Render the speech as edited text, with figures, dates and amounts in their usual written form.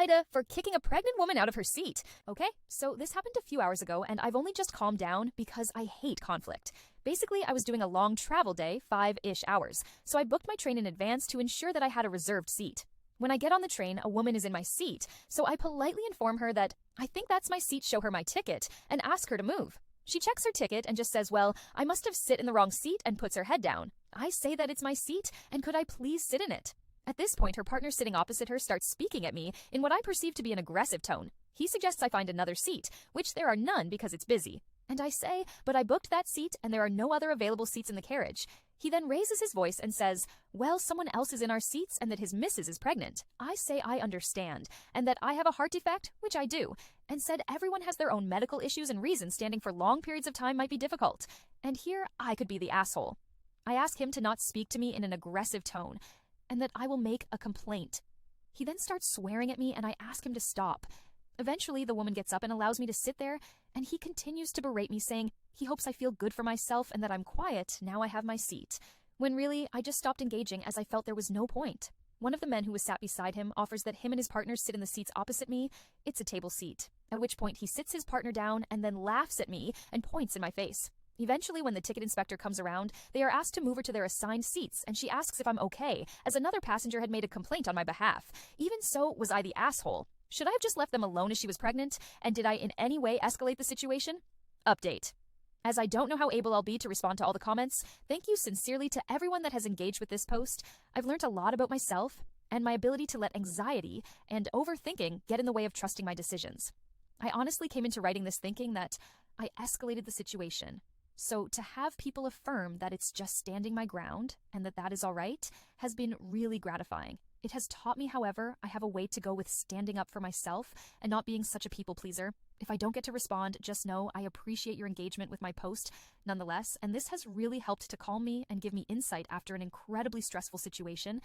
AITA for kicking a pregnant woman out of her seat. Okay, so this happened a few hours ago, and I've only just calmed down because I hate conflict. Basically, I was doing a long travel day, 5-ish hours, so I booked my train in advance to ensure that I had a reserved seat. When I get on the train, a woman is in my seat, so I politely inform her that I think that's my seat, show her my ticket, and ask her to move. She checks her ticket and just says, well, I must have sit in the wrong seat, and puts her head down. I say that it's my seat, and could I please sit in it? At this point, her partner sitting opposite her starts speaking at me in what I perceive to be an aggressive tone. He suggests I find another seat, which there are none because it's busy. And I say, but I booked that seat and there are no other available seats in the carriage. He then raises his voice and says, well, someone else is in our seats and that his missus is pregnant. I say I understand, and that I have a heart defect, which I do, and said everyone has their own medical issues and reasons standing for long periods of time might be difficult. And here I could be the asshole. I ask him to not speak to me in an aggressive tone, and that I will make a complaint. He then starts swearing at me and I ask him to stop. Eventually, the woman gets up and allows me to sit there, and he continues to berate me, saying he hopes I feel good for myself and that I'm quiet, now I have my seat. When really, I just stopped engaging as I felt there was no point. One of the men who was sat beside him offers that him and his partner sit in the seats opposite me. It's a table seat. At which point he sits his partner down and then laughs at me and points in my face. Eventually, when the ticket inspector comes around, they are asked to move her to their assigned seats, and she asks if I'm okay, as another passenger had made a complaint on my behalf. Even so, was I the asshole? Should I have just left them alone as she was pregnant? And did I in any way escalate the situation? Update. As I don't know how able I'll be to respond to all the comments, thank you sincerely to everyone that has engaged with this post. I've learned a lot about myself and my ability to let anxiety and overthinking get in the way of trusting my decisions. I honestly came into writing this thinking that I escalated the situation. So to have people affirm that it's just standing my ground and that that is all right has been really gratifying. It has taught me, however, I have a way to go with standing up for myself and not being such a people pleaser. If I don't get to respond, just know I appreciate your engagement with my post nonetheless, and this has really helped to calm me and give me insight after an incredibly stressful situation.